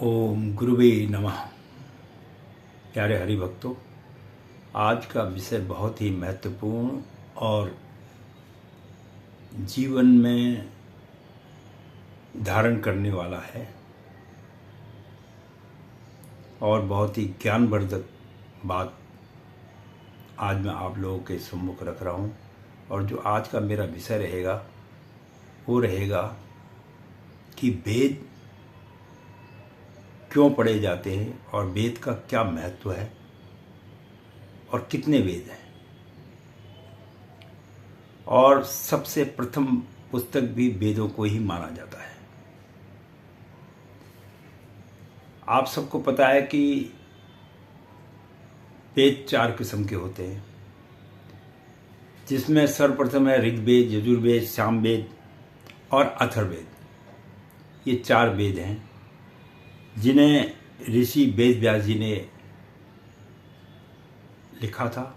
ओम गुरुवे नमः। प्यारे हरि भक्तों, आज का विषय बहुत ही महत्वपूर्ण और जीवन में धारण करने वाला है और बहुत ही ज्ञानवर्धक बात आज मैं आप लोगों के सम्मुख रख रहा हूँ। और जो आज का मेरा विषय रहेगा वो रहेगा कि वेद क्यों पढ़े जाते हैं और वेद का क्या महत्व है और कितने वेद हैं। और सबसे प्रथम पुस्तक भी वेदों को ही माना जाता है। आप सबको पता है कि वेद 4 किस्म के होते हैं, जिसमें सर्वप्रथम है ऋग्वेद, यजुर्वेद, सामवेद और अथर्ववेद। ये 4 वेद हैं जिन्हें ऋषि वेद व्यास जी ने लिखा था।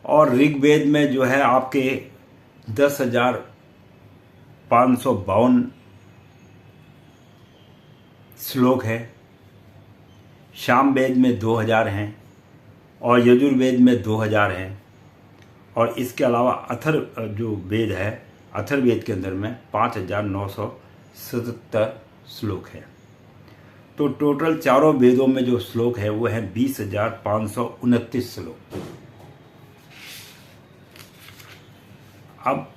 और ऋग्वेद में जो है आपके 10,552 श्लोक है, सामवेद में 2000 हैं और यजुर्वेद में 2000 हैं। और इसके अलावा जो वेद है, अथर्ववेद के अंदर में 5,977 श्लोक है। तो टोटल चारों वेदों में जो श्लोक है वो है 20,529 श्लोक। अब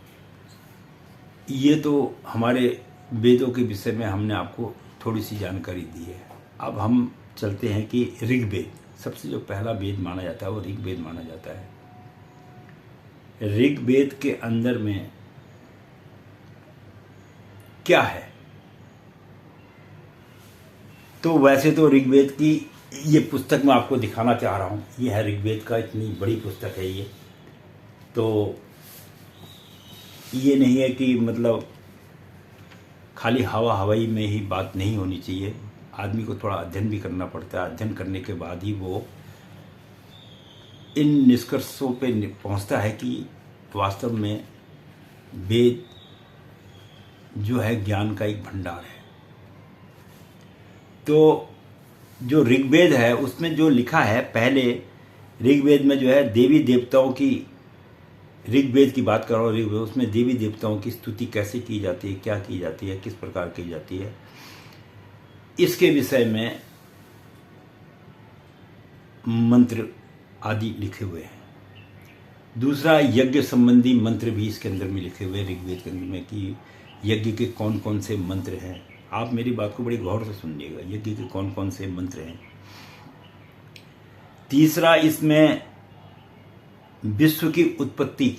ये तो हमारे वेदों के विषय में हमने आपको थोड़ी सी जानकारी दी है। अब हम चलते हैं कि ऋग्वेद, सबसे जो पहला वेद माना जाता है वो ऋग्वेद माना जाता है। ऋग्वेद के अंदर में क्या है? तो वैसे तो ऋग्वेद की ये पुस्तक मैं आपको दिखाना चाह रहा हूँ। ये है ऋग्वेद का, इतनी बड़ी पुस्तक है ये। तो ये नहीं है कि मतलब खाली हवाई में ही बात नहीं होनी चाहिए। आदमी को थोड़ा अध्ययन भी करना पड़ता है। अध्ययन करने के बाद ही वो इन निष्कर्षों पे पहुंचता है कि वास्तव में वेद जो है ज्ञान का एक भंडार है। तो जो ऋग्वेद है उसमें जो लिखा है, पहले ऋग्वेद में जो है देवी देवताओं की, ऋग्वेद की बात कर रहा हूँ, ऋग्वेद उसमें देवी देवताओं की स्तुति कैसे की जाती है, क्या की जाती है, किस प्रकार की जाती है, इसके विषय में मंत्र आदि लिखे हुए हैं। दूसरा, यज्ञ संबंधी मंत्र भी इसके अंदर में लिखे हुए हैं ऋग्वेद के अंदर में, कि यज्ञ के कौन कौन से मंत्र हैं। आप मेरी बात को बड़ी गौर से सुनिएगा, यज्ञ के कौन कौन से मंत्र हैं। तीसरा, इसमें विश्व की उत्पत्ति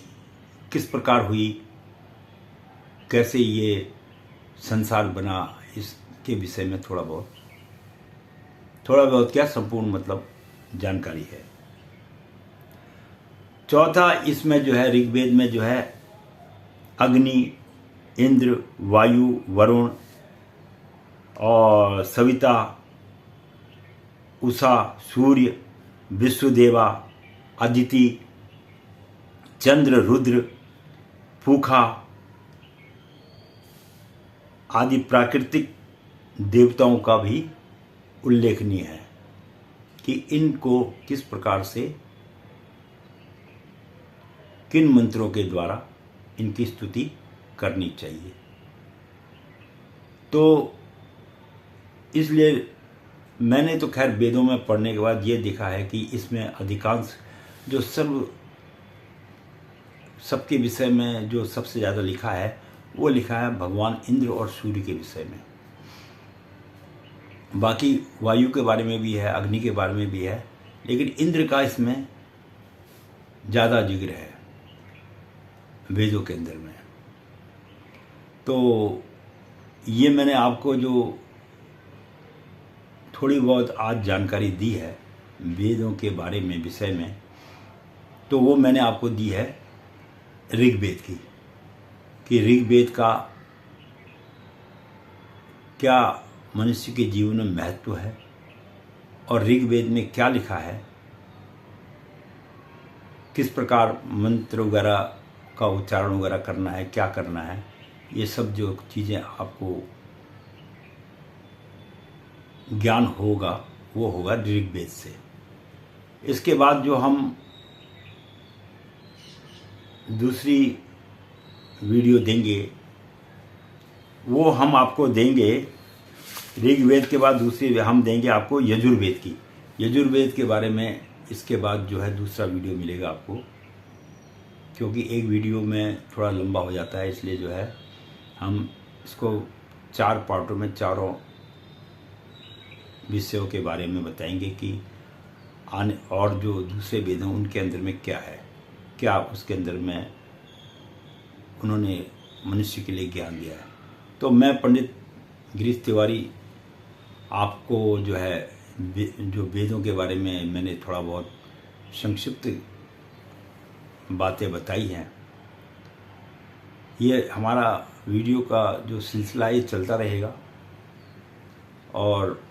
किस प्रकार हुई, कैसे ये संसार बना, इसके विषय में थोड़ा बहुत क्या, संपूर्ण मतलब जानकारी है। चौथा, इसमें जो है ऋग्वेद में जो है अग्नि, इंद्र, वायु, वरुण और सविता, उषा, सूर्य, विश्वदेवा, अदिति, चंद्र, रुद्र, पूखा आदि प्राकृतिक देवताओं का भी उल्लेखनीय है कि इनको किस प्रकार से, किन मंत्रों के द्वारा इनकी स्तुति करनी चाहिए। तो इसलिए मैंने तो खैर वेदों में पढ़ने के बाद ये देखा है कि इसमें अधिकांश जो सबके विषय में जो सबसे ज़्यादा लिखा है वो लिखा है भगवान इंद्र और सूर्य के विषय में। बाकी वायु के बारे में भी है, अग्नि के बारे में भी है, लेकिन इंद्र का इसमें ज़्यादा जिक्र है वेदों के अंदर में। तो ये मैंने आपको जो थोड़ी बहुत आज जानकारी दी है वेदों के बारे में, विषय में, तो वो मैंने आपको दी है ऋग्वेद की, कि ऋग्वेद का क्या मनुष्य के जीवन में महत्व है और ऋग्वेद में क्या लिखा है, किस प्रकार मंत्र वगैरह का उच्चारण वगैरह करना है, क्या करना है, ये सब जो चीज़ें आपको ज्ञान होगा वो होगा ऋग्वेद से। इसके बाद जो हम दूसरी वीडियो देंगे वो हम आपको देंगे, ऋग्वेद के बाद दूसरी हम देंगे आपको यजुर्वेद की। यजुर्वेद के बारे में इसके बाद जो है दूसरा वीडियो मिलेगा आपको, क्योंकि एक वीडियो में थोड़ा लंबा हो जाता है, इसलिए जो है हम इसको 4 पार्टों में चारों विषयों के बारे में बताएंगे कि आने और जो दूसरे वेद हैं उनके अंदर में क्या है, क्या उसके अंदर में उन्होंने मनुष्य के लिए ज्ञान दिया है। तो मैं पंडित गिरीश तिवारी आपको जो है जो वेदों के बारे में मैंने थोड़ा बहुत संक्षिप्त बातें बताई हैं, ये हमारा वीडियो का जो सिलसिला ये चलता रहेगा। और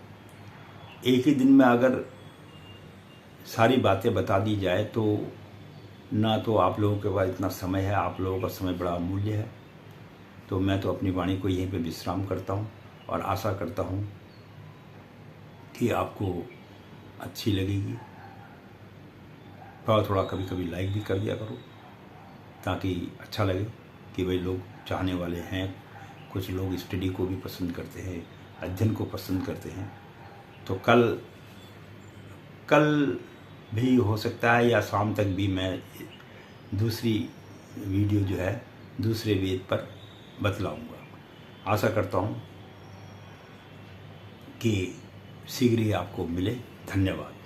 एक ही दिन में अगर सारी बातें बता दी जाए तो ना तो आप लोगों के पास इतना समय है, आप लोगों का समय बड़ा अमूल्य है। तो मैं तो अपनी वाणी को यहीं पे विश्राम करता हूँ और आशा करता हूँ कि आपको अच्छी लगेगी। थोड़ा थोड़ा कभी कभी लाइक भी कर दिया करो ताकि अच्छा लगे कि भाई लोग चाहने वाले हैं। कुछ लोग स्टडी को भी पसंद करते हैं, अध्ययन को पसंद करते हैं। तो कल भी हो सकता है या शाम तक भी मैं दूसरी वीडियो जो है दूसरे वेद पर बतलाऊंगा। आशा करता हूँ कि शीघ्र ही आपको मिले। धन्यवाद।